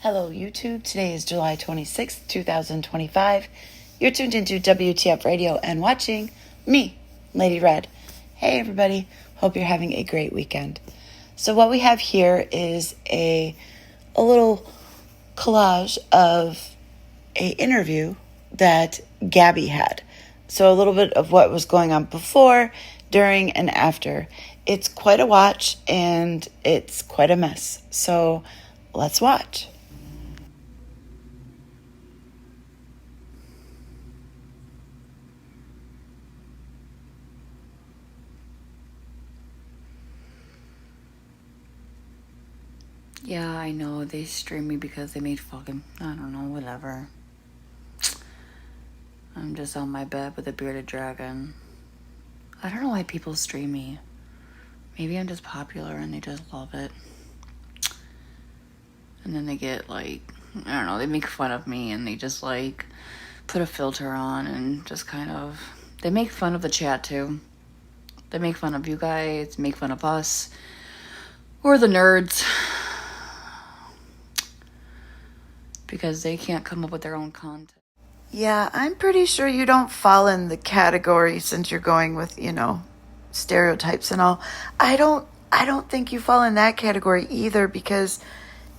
Hello YouTube, today is July 26th, 2025. You're tuned into WTF Radio and watching me, Lady Red. Hey everybody, hope you're having a great weekend. So what we have here is a little collage of an interview that Gabby had. So a little bit of what was going on before, during, and after. It's quite a watch and it's quite a mess. So let's watch. Yeah, I know. They stream me because they made fucking, I don't know, whatever. I'm just on my bed with a bearded dragon. I don't know why people stream me. Maybe I'm just popular and they just love it. And then they get like, I don't know, they make fun of me and they just like put a filter on and just kind of, they make fun of the chat too. They make fun of you guys, make fun of us. Or the nerds. Because they can't come up with their own content. Yeah, I'm pretty sure you don't fall in the category since you're going with, stereotypes and all. I don't think you fall in that category either because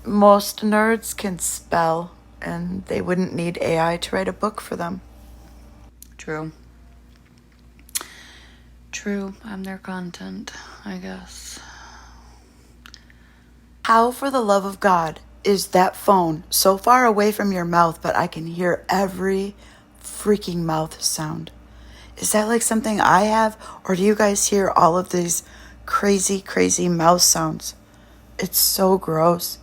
most nerds can spell and they wouldn't need AI to write a book for them. True, I'm their content, I guess. How, for the love of God, is that phone so far away from your mouth, but I can hear every freaking mouth sound? Is that like something I have, or do you guys hear all of these crazy, crazy mouth sounds? It's so gross.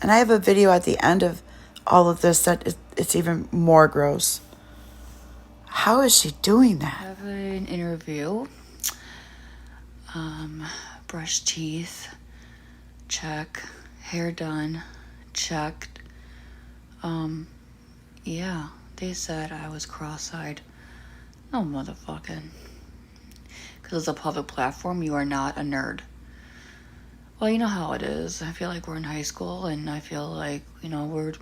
And I have a video at the end of all of this that it's even more gross. How is she doing that? I have an interview. Brush teeth. Check. Hair done. Checked. Yeah, they said I was cross-eyed. No motherfucking. Because it's a public platform, you are not a nerd. Well, you know how it is. I feel like we're in high school, and I feel like, we're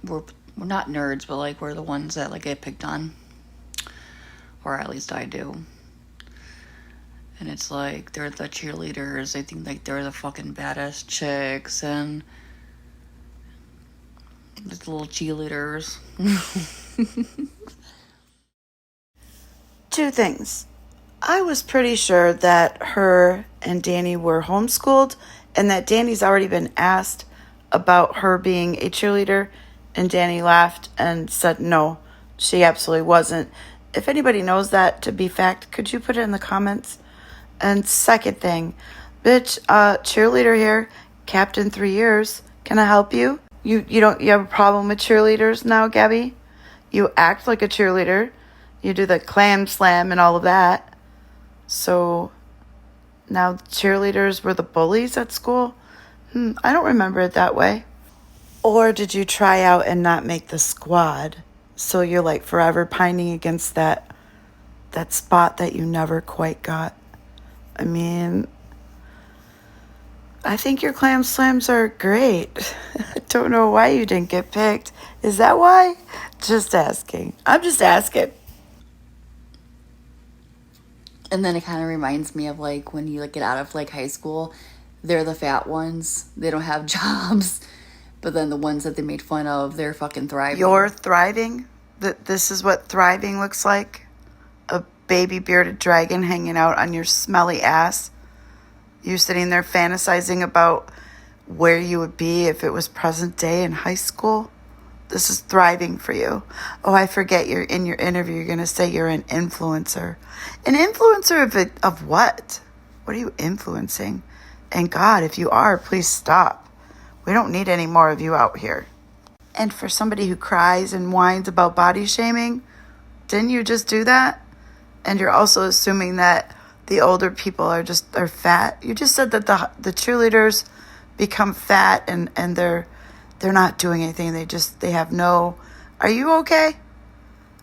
not nerds, but like we're the ones that like get picked on. Or at least I do. And it's like, they're the cheerleaders. They think like they're the fucking badass chicks, and just little cheerleaders. Two things. I was pretty sure that her and Danny were homeschooled and that Danny's already been asked about her being a cheerleader, and Danny laughed and said no, she absolutely wasn't. If anybody knows that to be fact, could you put it in the comments? And second thing, bitch, cheerleader here, captain 3 years. Can I help you? You have a problem with cheerleaders now, Gabby? You act like a cheerleader. You do the clam slam and all of that. So now cheerleaders were the bullies at school? I don't remember it that way. Or did you try out and not make the squad? So you're like forever pining against that spot that you never quite got. I mean, I think your clam slams are great. I don't know why you didn't get picked. Is that why? Just asking. I'm just asking. And then it kind of reminds me of like when you like get out of like high school, they're the fat ones. They don't have jobs. But then the ones that they made fun of, they're fucking thriving. You're thriving? This is what thriving looks like? A baby bearded dragon hanging out on your smelly ass? You sitting there fantasizing about where you would be if it was present day in high school? This is thriving for you. Oh, I forget, you're in your interview, you're going to say you're an influencer. An influencer of what? What are you influencing? And God, if you are, please stop. We don't need any more of you out here. And for somebody who cries and whines about body shaming, didn't you just do that? And you're also assuming that the older people are fat. You just said that the cheerleaders become fat and they're not doing anything. They have no. Are you okay?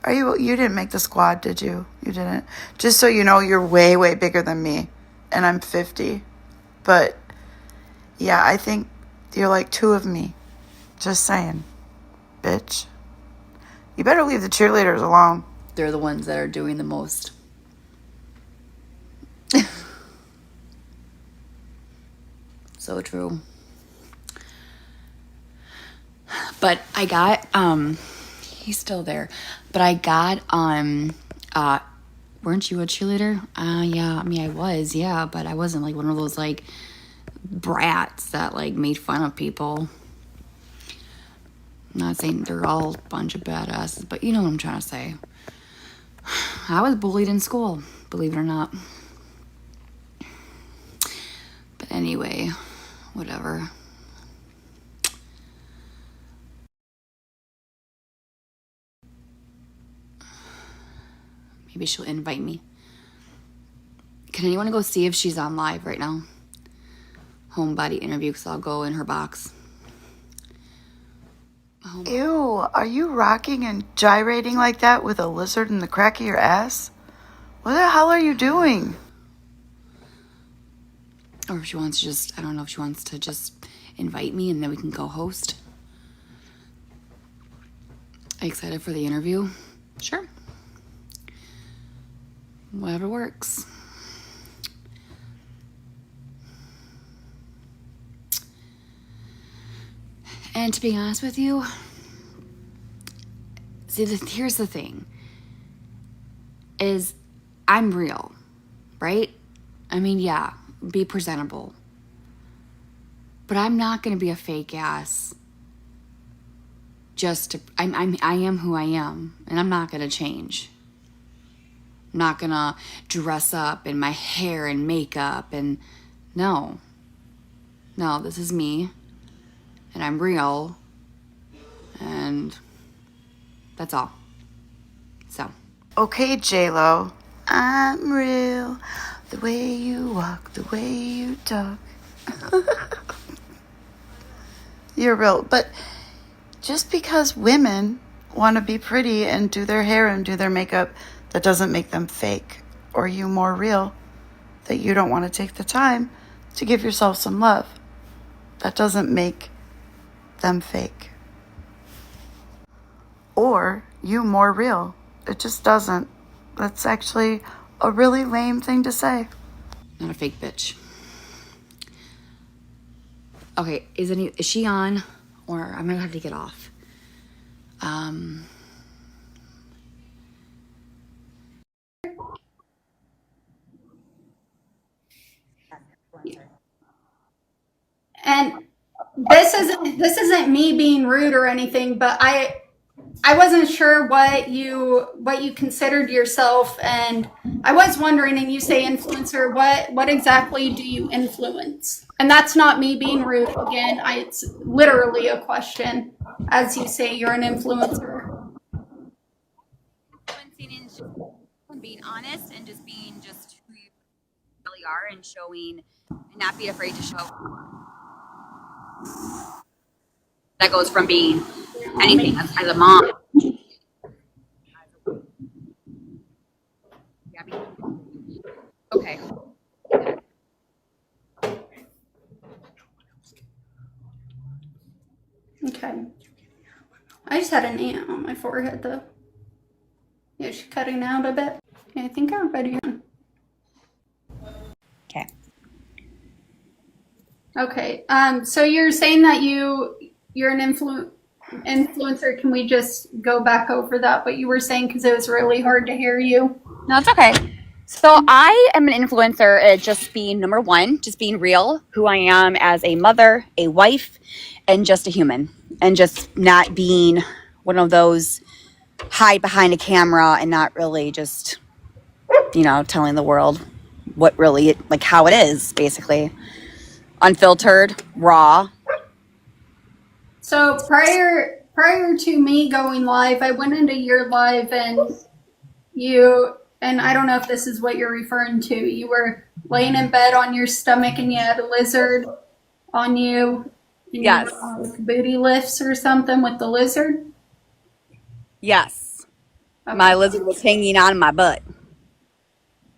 You didn't make the squad, did you? You didn't. Just so you know, you're way, way bigger than me, and I'm 50. But yeah, I think you're like two of me. Just saying. bitch. You better leave the cheerleaders alone. They're the ones that are doing the most. So true. But I got, he's still there. But I got, weren't you a cheerleader? Yeah, I mean, I was, yeah, but I wasn't like one of those like brats that like made fun of people. I'm not saying they're all a bunch of badasses, but you know what I'm trying to say. I was bullied in school, believe it or not. But anyway, whatever. Maybe she'll invite me. Can anyone go see if she's on live right now? Homebody interview, because I'll go in her box. Ew, are you rocking and gyrating like that with a lizard in the crack of your ass? What the hell are you doing? Or if she wants to just, I don't know if she wants to just invite me and then we can go host. Are you excited for the interview? Sure. Whatever works. And to be honest with you, see, here's the thing, is I'm real, right? I mean, yeah, be presentable. But I'm not going to be a fake ass. I am who I am, and I'm not going to change. I'm not going to dress up in my hair and makeup and no, this is me. And I'm real, and that's all. So. Okay, J-Lo, I'm real. The way you walk, the way you talk. You're real. But just because women want to be pretty and do their hair and do their makeup, that doesn't make them fake or you more real. That you don't want to take the time to give yourself some love. That doesn't make them fake. Or you more real. It just doesn't. That's actually a really lame thing to say. Not a fake bitch. Okay, is she on? Or I'm gonna have to get off. And this isn't me being rude or anything, but I wasn't sure what you considered yourself, and I was wondering. And you say influencer. What exactly do you influence? And that's not me being rude. Again, it's literally a question. As you say, you're an influencer. Influencing is just being honest and just being just who you really are and showing and not be afraid to show. That goes from being anything as a mom. Okay. Okay. I just had an ant on my forehead though. Yeah, she's cutting out a bit. Yeah, I think everybody. Okay. Okay. So you're saying that you're an influencer. Can we just go back over that? What you were saying, because it was really hard to hear you. No, it's okay. So I am an influencer at just being number one, just being real, who I am as a mother, a wife, and just a human. And just not being one of those hide behind a camera and not really just, telling the world what really, like how it is, basically. Unfiltered, raw. So prior to me going live, I went into your live and I don't know if this is what you're referring to. You were laying in bed on your stomach and you had a lizard on you. And Yes. You were like booty lifts or something with the lizard. Yes. Okay. My lizard was hanging on my butt.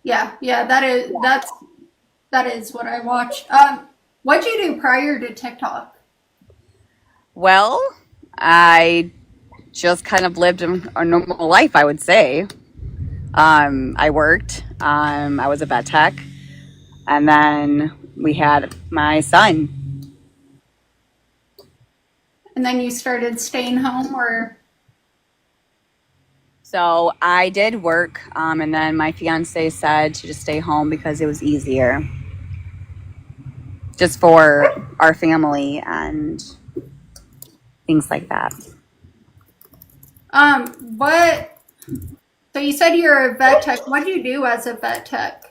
Yeah, that is what I watched. What'd you do prior to TikTok? Well, I just kind of lived a normal life, I would say. I worked. I was a vet tech, and then we had my son. And then you started staying home, or? So I did work, and then my fiance said to just stay home because it was easier, just for our family and things like that. What? So you said you're a vet tech. What do you do as a vet tech?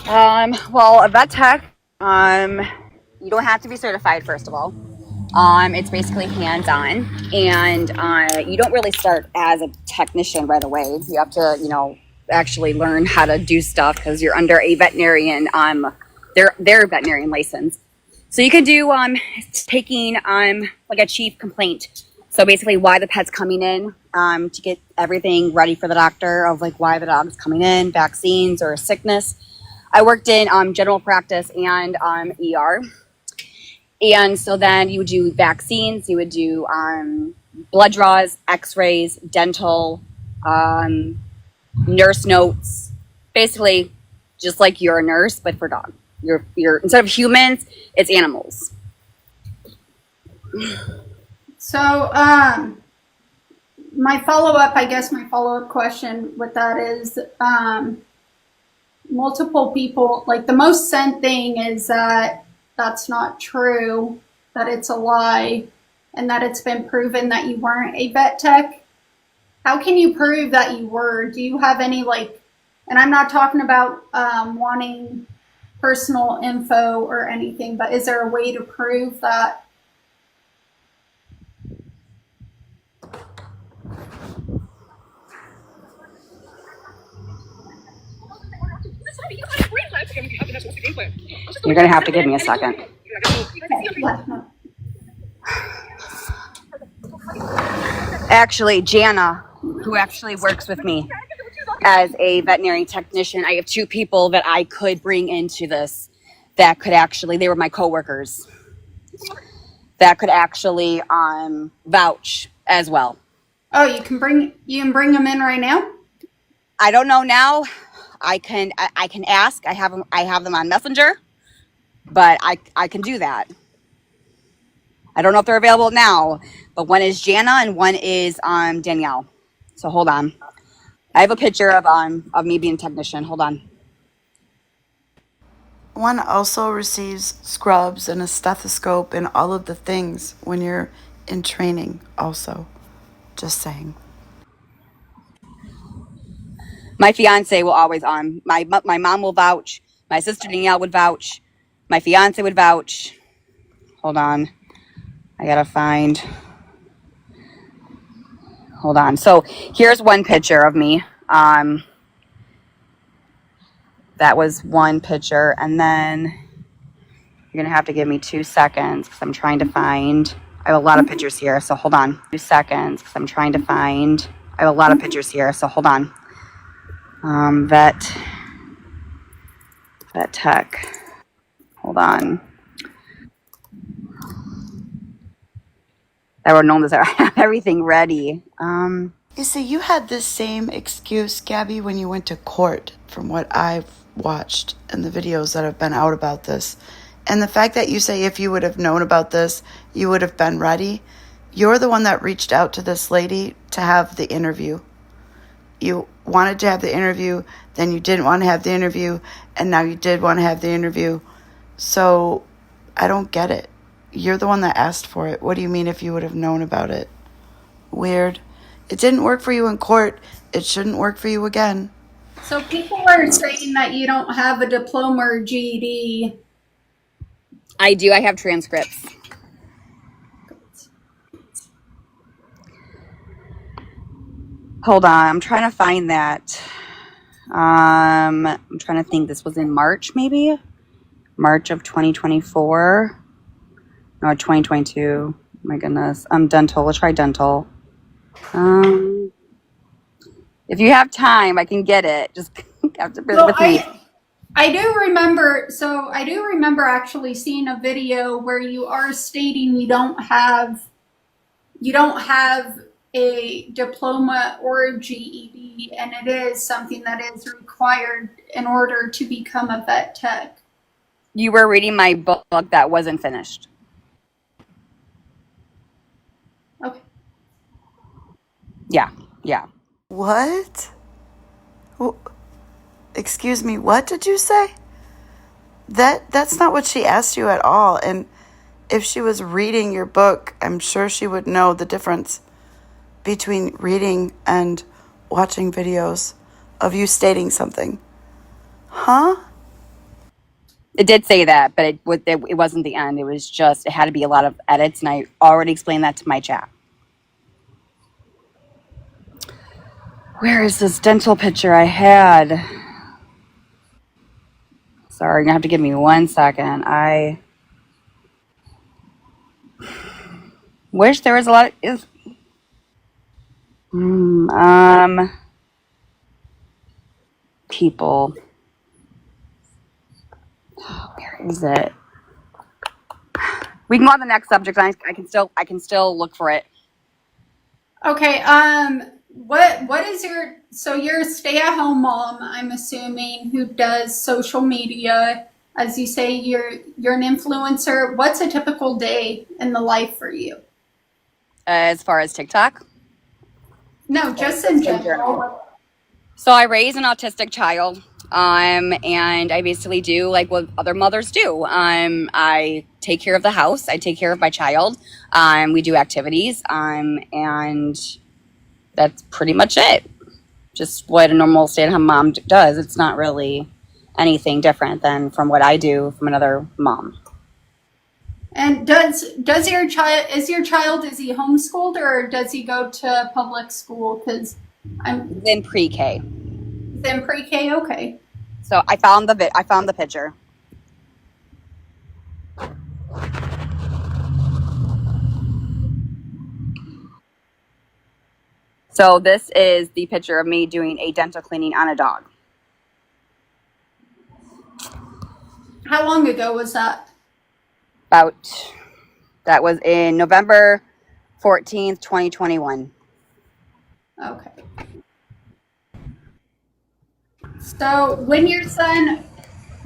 Well, a vet tech, you don't have to be certified, first of all. It's basically hands-on, and you don't really start as a technician right away. You have to, actually learn how to do stuff because you're under a veterinarian, their veterinarian license. So you can do taking like a chief complaint. So basically, why the pet's coming in, to get everything ready for the doctor of like why the dog's coming in, vaccines or sickness. I worked in general practice and ER. And so then you would do vaccines, you would do blood draws, x-rays, dental, nurse notes, basically just like you're a nurse, but for dogs. You're instead of humans, it's animals. So, my follow-up question with that is, multiple people, like the most sent thing is that that's not true, that it's a lie, and that it's been proven that you weren't a vet tech. How can you prove that you were? Do you have any, like, and I'm not talking about wanting personal info or anything, but is there a way to prove that? You're going to have to give me a second. Actually, Jana, who actually works with me as a veterinary technician, I have two people that I could bring into this that could actually, they were my coworkers, that could actually vouch as well. Oh, you can bring them in right now? I don't know now. I can ask. I have them on Messenger, but I can do that. I don't know if they're available now, but one is Jana and one is Danielle. So hold on. I have a picture of me being a technician. Hold on. One also receives scrubs and a stethoscope and all of the things when you're in training also. Just saying. My fiance will always my mom will vouch. My sister Danielle would vouch. My fiance would vouch. Hold on. I gotta find. Hold on. So here's one picture of me. That was one picture, and then you're gonna have to give me 2 seconds because I'm trying to find. I have a lot of pictures here, so hold on. 2 seconds because I'm trying to find. I have a lot of pictures here, so hold on. Vet tech. Hold on. That were known as I have everything ready. You see, you had this same excuse, Gabby, when you went to court, from what I've watched and the videos that have been out about this. And the fact that you say if you would have known about this, you would have been ready. You're the one that reached out to this lady to have the interview. You wanted to have the interview, then you didn't want to have the interview, and now you did want to have the interview. So I don't get it. You're the one that asked for it. What do you mean if you would have known about it? Weird. It didn't work for you in court. It shouldn't work for you again. So people are saying that you don't have a diploma or GED. I do. I have transcripts. Hold on. I'm trying to find that. I'm trying to think. This was in March, maybe? March of 2024. No, 2022. My goodness. Dental. Let's try dental. If you have time, I can get it. Just have to bear with me. I do remember actually seeing a video where you are stating you don't have you don't have a diploma or a GED, and it is something that is required in order to become a vet tech. You were reading my book that wasn't finished. Okay. Yeah, yeah. What? Excuse me, what did you say? That's not what she asked you at all. And if she was reading your book, I'm sure she would know the difference between reading and watching videos of you stating something. Huh? It did say that, but it wasn't the end. It was just, it had to be a lot of edits, and I already explained that to my chat. Where is this dental picture I had? Sorry, you're gonna have to give me 1 second. I wish there was a lot of, people. Where is it? We can go on the next subject. I can still look for it. Okay. What is your, so you're a stay-at-home mom, I'm assuming, who does social media. As you say, you're an influencer. What's a typical day in the life for you? As far as TikTok, No, just in general. so I raise an autistic child, and I basically do like what other mothers do. I take care of the house. I take care of my child. We do activities, and that's pretty much it. Just what a normal stay-at-home mom does. It's not really anything different than from what I do from another mom. And does your child, is he homeschooled or does he go to public school? Because I'm In pre-K. in pre-K. Okay. So I found the picture. So this is the picture of me doing a dental cleaning on a dog. How long ago was that? That was in November 14th, 2021. Okay. So when your son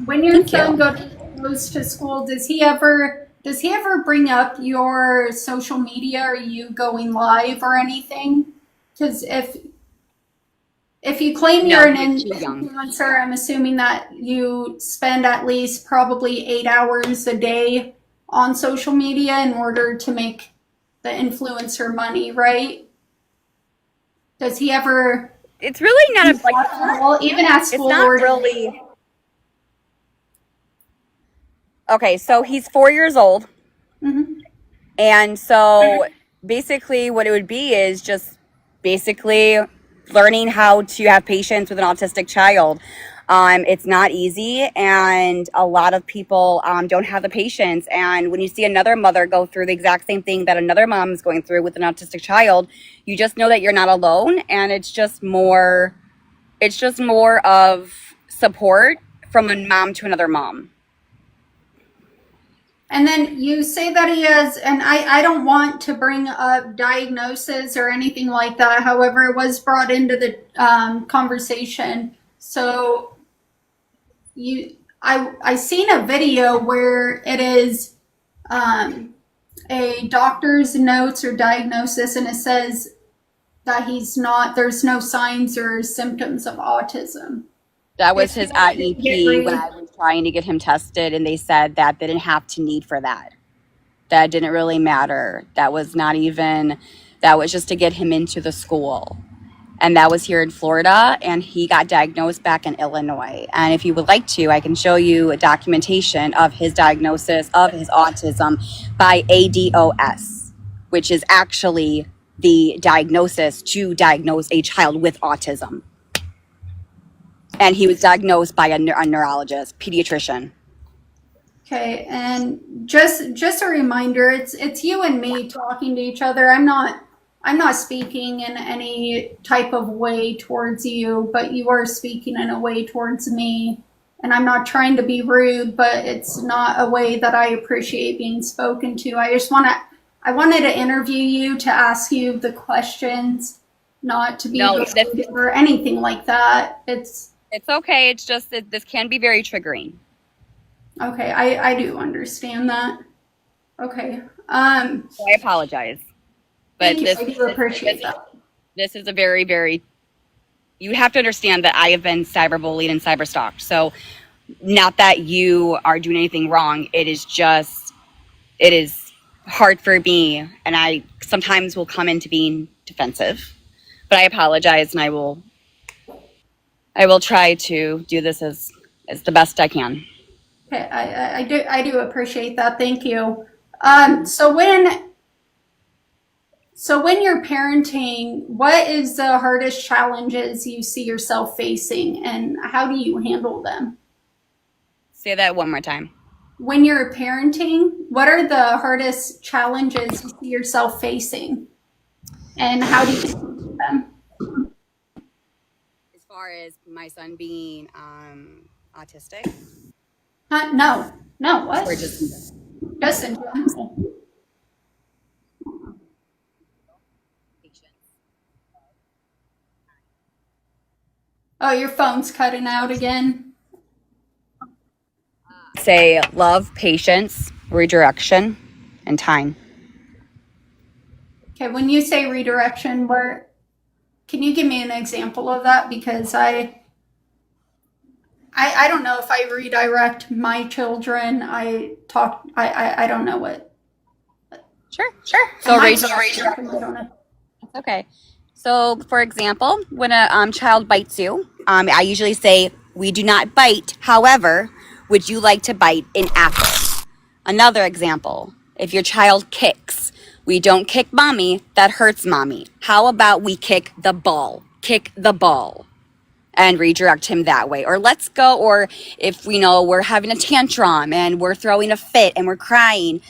goes to school, does he ever bring up your social media? Are you going live or anything? Because if you claim No, you're an he's too young. influencer, I'm assuming that you spend at least probably 8 hours a day on social media in order to make the influencer money, right? Does he ever, It's really not even at it's school, not or really. Okay, so he's 4 years old. Mhm. And so basically what it would be is just basically learning how to have patience with an autistic child. It's not easy, and a lot of people don't have the patience. And when you see another mother go through the exact same thing that another mom is going through with an autistic child, you just know that you're not alone, and it's just more of support from a mom to another mom. And then you say that he has, and I don't want to bring up diagnosis or anything like that. However, it was brought into the conversation. So I seen a video where it is a doctor's notes or diagnosis, and it says that there's no signs or symptoms of autism. That was his IEP when I was trying to get him tested, and they said that they didn't have to need for that. That didn't really matter. That was just to get him into the school. And that was here in Florida, and he got diagnosed back in Illinois. And if you would like to, I can show you a documentation of his diagnosis of his autism by ADOS, which is actually the diagnosis to diagnose a child with autism. And he was diagnosed by a neurologist, pediatrician. Okay, and just a reminder, it's you and me talking to each other. I'm not speaking in any type of way towards you, but you are speaking in a way towards me. And I'm not trying to be rude, but it's not a way that I appreciate being spoken to. I wanted to interview you to ask you the questions, not to be No, rude or anything like that. it's okay. It's just that this can be very triggering. Okay. I do understand that. Okay. So I apologize. But Thank you. I do appreciate that. this is a very, very, you have to understand that I have been cyberbullied and cyberstalked. So not that you are doing anything wrong. It is hard for me. And I sometimes will come into being defensive, but I apologize, and I will try to do this as the best I can. Okay. I do appreciate that. Thank you. So when you're parenting, what is the hardest challenges you see yourself facing, and how do you handle them? Say that one more time. When you're parenting, what are the hardest challenges you see yourself facing, and how do you handle them? As far as my son being autistic, No, what? or just Just in general. patience. Oh, your phone's cutting out again. Say love, patience, redirection, and time. Okay, when you say redirection, where can you give me an example of that? Because I don't know if I redirect my children. I don't know what. Sure. So redirection. I don't know. okay. So, for example, when a child bites you, I usually say, "We do not bite. However, would you like to bite an apple?" Another example: if your child kicks, we don't kick mommy. That hurts mommy. How about we kick the ball? Kick the ball. And redirect him that way. Or let's go, or if we know we're having a tantrum and we're throwing a fit and we're crying,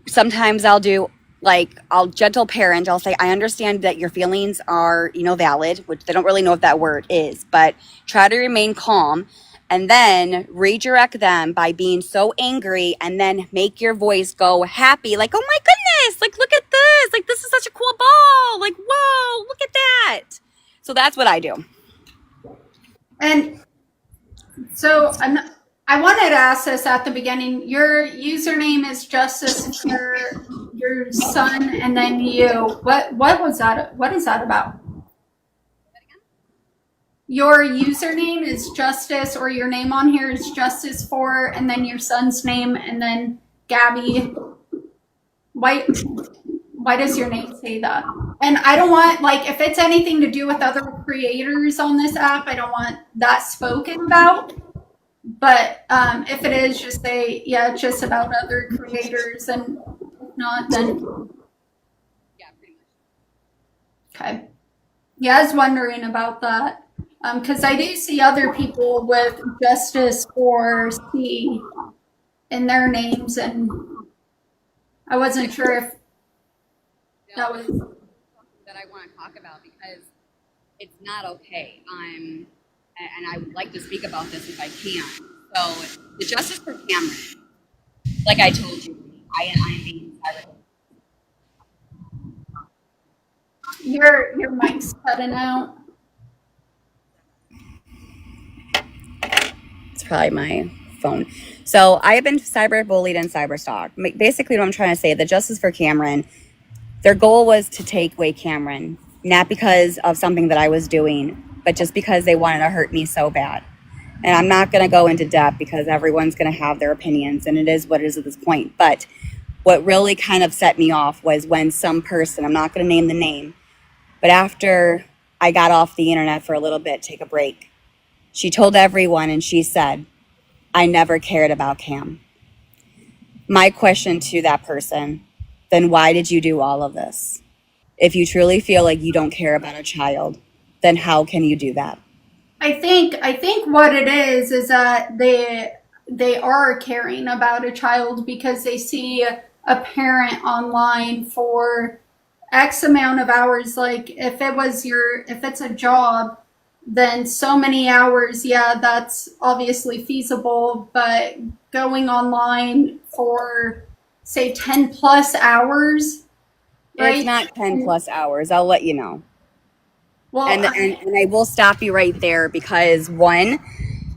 sometimes I'll gentle parent. I'll say, I understand that your feelings are, valid, which they don't really know what that word is, but try to remain calm, and then redirect them by being so angry, and then make your voice go happy, like, oh my goodness, like, look at this, like, this is such a cool ball, like, whoa, look at that. So that's what I do. And so I wanted to ask this at the beginning. Your username is Justice for your son, and then you. What was that? What is that about? Your username is Justice, or your name on here is Justice for, and then your son's name, and then Gabby. Why does your name say that? And I don't want, like, if it's anything to do with other creators on this app, I don't want that spoken about. But if it is, just say, yeah, it's just about other creators, and if not, then Yeah, pretty much. okay. Yeah, I was wondering about that because I do see other people with Justice or C in their names, and I wasn't sure if that was something that I want to talk about, because it's not okay. And I would like to speak about this if I can. So the Justice for Cameron, like I told you, I'm being cyber. your mic's cutting out. It's probably my phone. So I have been cyberbullied and cyberstalked. Basically, what I'm trying to say, the Justice for Cameron, their goal was to take away Cameron, not because of something that I was doing, but just because they wanted to hurt me so bad. And I'm not going to go into depth because everyone's going to have their opinions, and it is what it is at this point. But what really kind of set me off was when some person, I'm not going to name the name, but after I got off the internet for a little bit, take a break, she told everyone, and she said, I never cared about Cam. My question to that person, then why did you do all of this? If you truly feel like you don't care about a child, then how can you do that? I think what it is that they are caring about a child because they see a parent online for X amount of hours. Like if it's a job, then so many hours, yeah, that's obviously feasible. But going online for say 10 plus hours, It's right? not 10 plus hours. I'll let you know. Well, And I will stop you right there because one,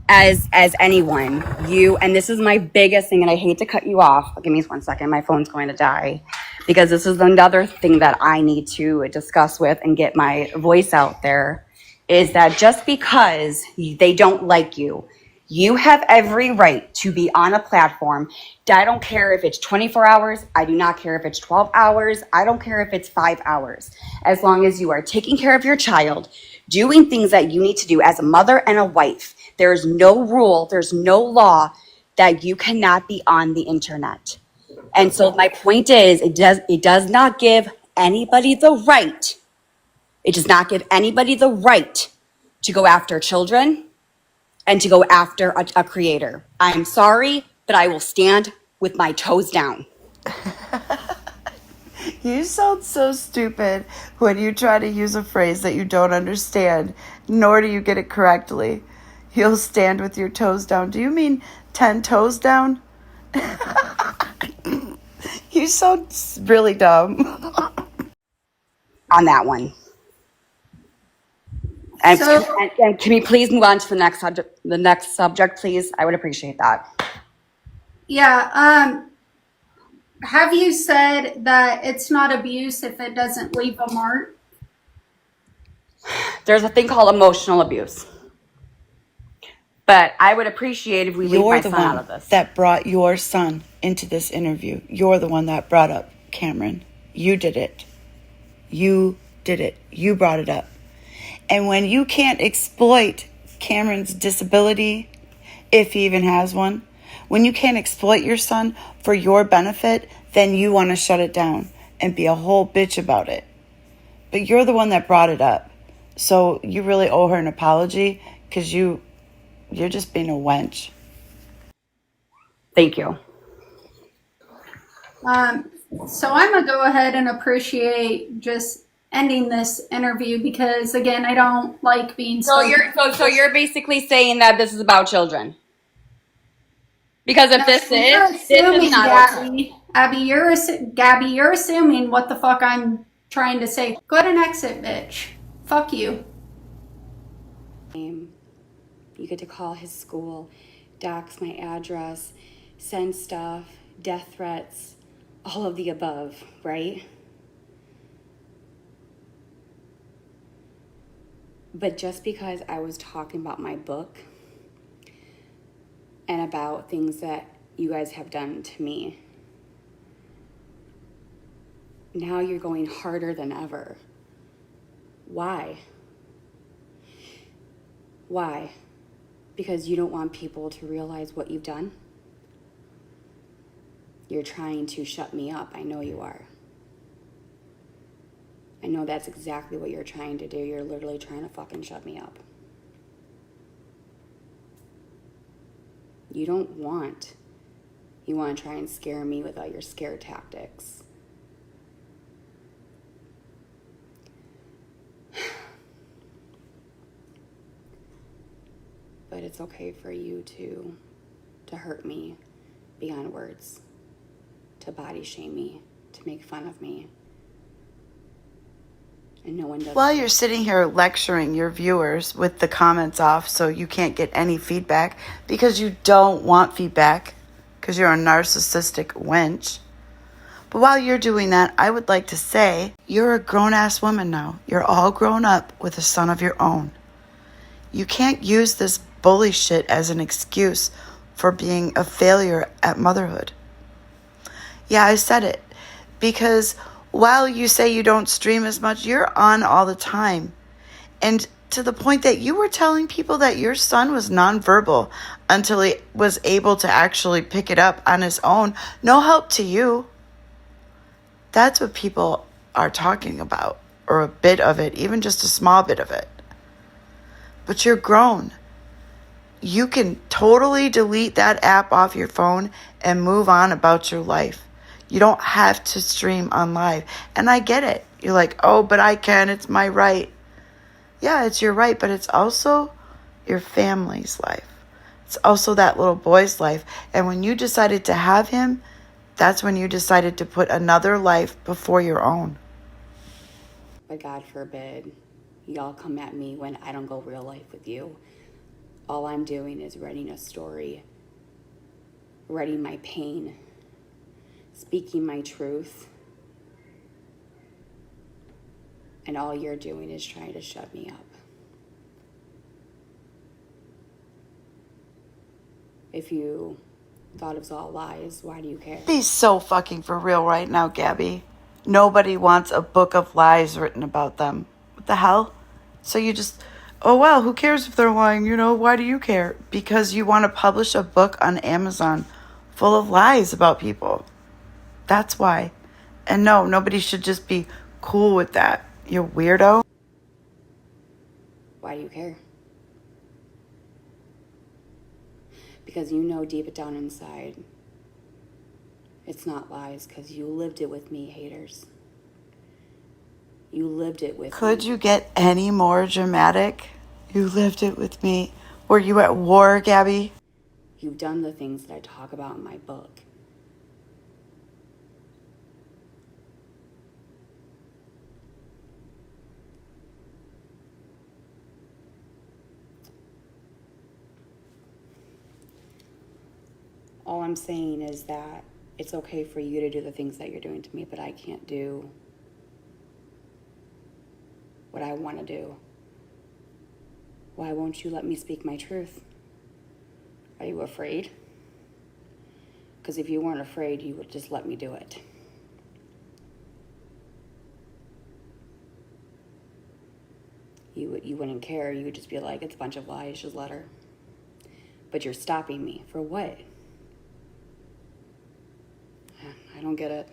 as anyone, you, and this is my biggest thing, and I hate to cut you off. Give me 1 second. My phone's going to die because this is another thing that I need to discuss with and get my voice out there is that just because they don't like you, you have every right to be on a platform. I don't care if it's 24 hours. I do not care if it's 12 hours. I don't care if it's 5 hours. As long as you are taking care of your child, doing things that you need to do as a mother and a wife, there's no rule, there's no law that you cannot be on the internet. And so my point is, it does not give anybody the right. It does not give anybody the right to go after children and to go after a creator. I'm sorry, but I will stand with my toes down. You sound so stupid when you try to use a phrase that you don't understand, nor do you get it correctly. You'll stand with your toes down. Do you mean 10 toes down? You sound really dumb. On that one. And, So- and can we please move on to the next subject? The next subject, please. I would appreciate that. yeah. Have you said that it's not abuse if it doesn't leave a mark? There's a thing called emotional abuse. But I would appreciate if we leave my You're the son out one of this. that brought your son into this interview. You're the one that brought up Cameron. You did it. You did it. You brought it up. And when you can't exploit Cameron's disability, if he even has one, when you can't exploit your son for your benefit, then you want to shut it down and be a whole bitch about it. But you're the one that brought it up. So you really owe her an apology because you're just being a wench. Thank you. So I'm gonna go ahead and appreciate just ending this interview because again, I don't like being So you're basically saying that this is about children. Because if this is not okay. Abby, Gabby, you're assuming what the fuck I'm trying to say. Go ahead and exit, bitch. Fuck you. You get to call his school, dox my address, send stuff, death threats, all of the above, right? But just because I was talking about my book and about things that you guys have done to me, now you're going harder than ever. Why? Why? Because you don't want people to realize what you've done? You're trying to shut me up. I know you are. I know that's exactly what you're trying to do. You're literally trying to fucking shut me up. You want to try and scare me with all your scare tactics. But it's okay for you to hurt me beyond words, to body shame me, to make fun of me. And no one does. While you're sitting here lecturing your viewers with the comments off so you can't get any feedback because you don't want feedback because you're a narcissistic wench. But while you're doing that, I would like to say you're a grown-ass woman now. You're all grown up with a son of your own. You can't use this bully shit as an excuse for being a failure at motherhood. Yeah, I said it. Because while you say you don't stream as much, you're on all the time. And to the point that you were telling people that your son was nonverbal until he was able to actually pick it up on his own. No help to you. That's what people are talking about. Or a bit of it, even just a small bit of it. But you're grown. You can totally delete that app off your phone and move on about your life. You don't have to stream on live. And I get it. You're like, oh, but I can. It's my right. Yeah, it's your right, but it's also your family's life. It's also that little boy's life. And when you decided to have him, that's when you decided to put another life before your own. but God forbid y'all come at me when I don't go real life with you. All I'm doing is writing a story, writing my pain, speaking my truth, and all you're doing is trying to shut me up. If you thought it was all lies, why do you care? Be so fucking for real right now, Gabby. Nobody wants a book of lies written about them. What the hell? So you just, oh well, who cares if they're lying? You know, why do you care? Because you want to publish a book on Amazon full of lies about people. That's why. And no, nobody should just be cool with that. You weirdo. Why do you care? Because you know deep down inside, it's not lies, because you lived it with me, haters. You lived it with me. Could you get any more dramatic? You lived it with me. Were you at war, Gabby? You've done the things that I talk about in my book. All I'm saying is that it's okay for you to do the things that you're doing to me, but I can't do what I want to do. Why won't you let me speak my truth? Are you afraid? Because if you weren't afraid, you would just let me do it. You wouldn't care. You would just be like, it's a bunch of lies, just let her. But you're stopping me. For what? I don't get it.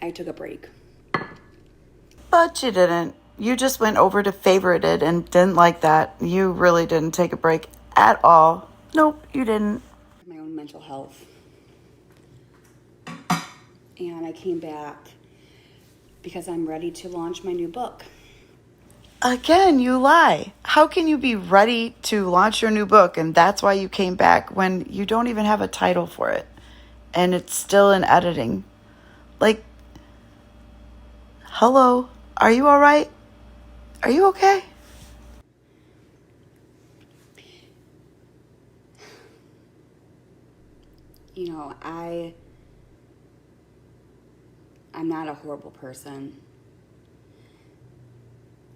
I took a break. But you didn't. You just went over to favorited and didn't like that. You really didn't take a break at all. Nope, you didn't. My own mental health. And I came back because I'm ready to launch my new book. Again, you lie. How can you be ready to launch your new book and that's why you came back when you don't even have a title for it and it's still in editing? Like, hello, are you all right? Are you okay? You know, I'm not a horrible person.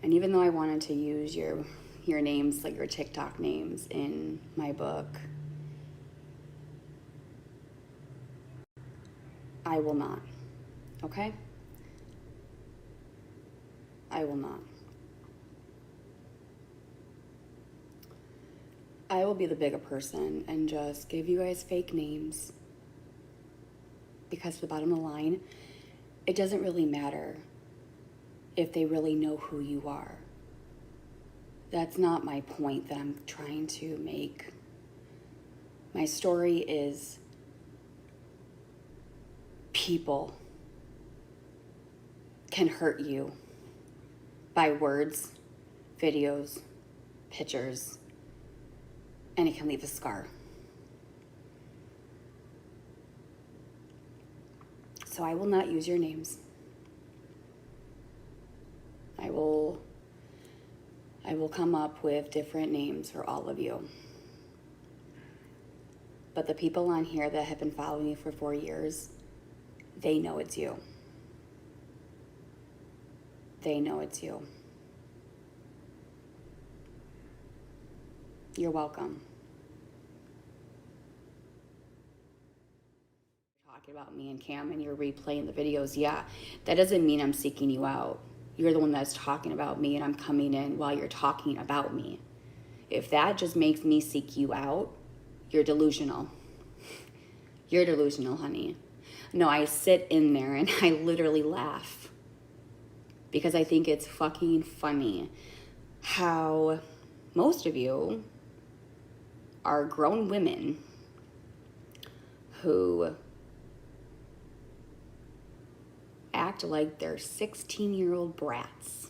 And even though I wanted to use your names, like your TikTok names in my book, I will not. Okay? I will not. I will be the bigger person and just give you guys fake names. Because the bottom of the line, it doesn't really matter if they really know who you are. That's not my point that I'm trying to make. My story is people can hurt you by words, videos, pictures, and it can leave a scar. So I will not use your names. I will come up with different names for all of you. But the people on here that have been following me for 4 years, they know it's you. They know it's you. You're welcome. Talking about me and Cam and you're replaying the videos. Yeah, that doesn't mean I'm seeking you out. You're the one that's talking about me and I'm coming in while you're talking about me. If that just makes me seek you out, you're delusional. You're delusional, honey. No, I sit in there and I literally laugh because I think it's fucking funny how most of you are grown women who act like they're 16-year-old brats.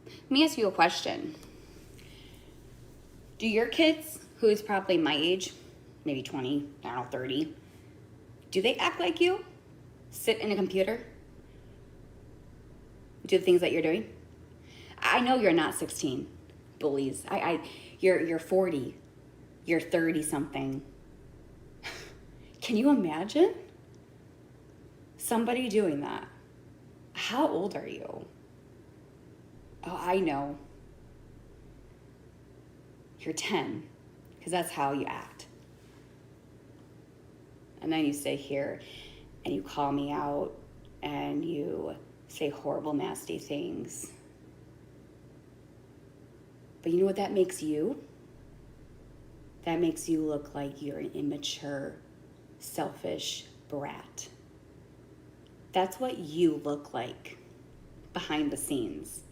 Let me ask you a question. Do your kids, who's probably my age, maybe 20, I don't know, 30, Do they act like you? Sit in a computer? Do the things that you're doing? I know you're not 16, bullies. You're 40. You're 30 something. Can you imagine somebody doing that? How old are you? Oh, I know. You're 10, because that's how you act. And then you stay here and you call me out and you say horrible, nasty things. But you know what that makes you? That makes you look like you're an immature, selfish brat. That's what you look like behind the scenes.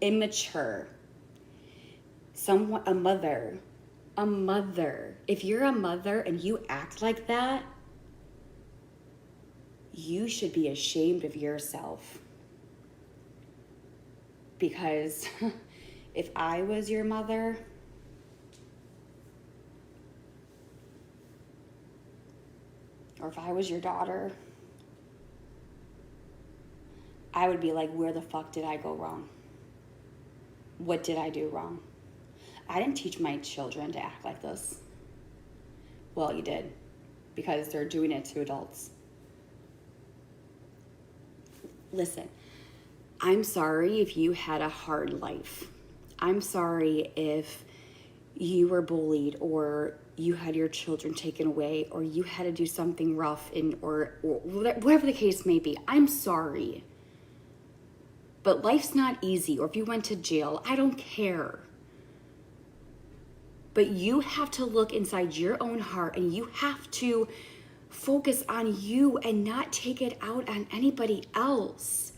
Immature. A mother. If you're a mother and you act like that, you should be ashamed of yourself. Because if I was your mother, or if I was your daughter, I would be like, where the fuck did I go wrong? What did I do wrong? I didn't teach my children to act like this. Well, you did, because they're doing it to adults. Listen, I'm sorry if you had a hard life. I'm sorry if you were bullied, or you had your children taken away, or you had to do something rough, or whatever the case may be. I'm sorry. But life's not easy, or if you went to jail, I don't care. But you have to look inside your own heart, and you have to focus on you and not take it out on anybody else.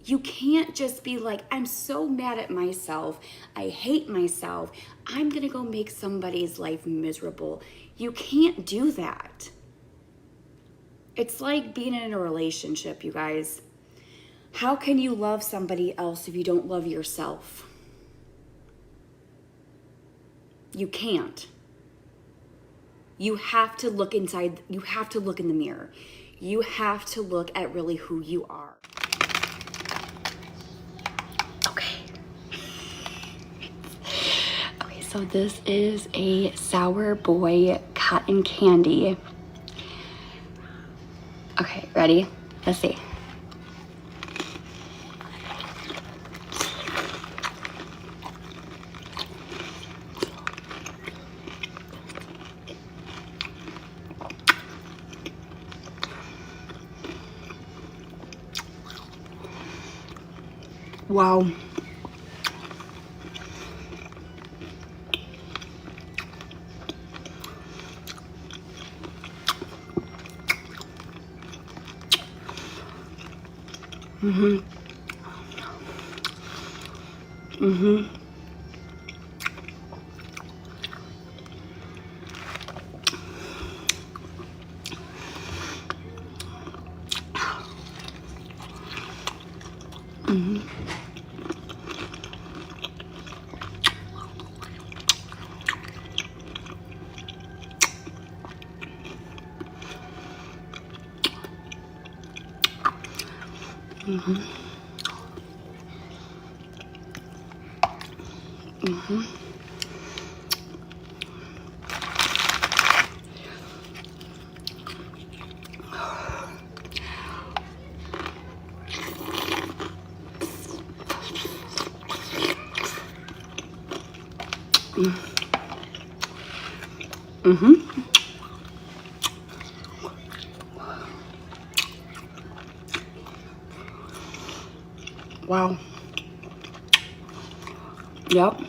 You can't just be like, I'm so mad at myself. I hate myself. I'm going to go make somebody's life miserable. You can't do that. It's like being in a relationship, you guys. How can you love somebody else if you don't love yourself? You can't. You have to look inside. You have to look in the mirror. You have to look at really who you are. Okay. Okay, so this is a Sour Boy cotton candy. Okay, ready? Let's see. Wow. Mm-hmm. Mm-hmm. Mm-hmm. Mm-hmm. Mm-hmm. Mm-hmm. Wow. Yep.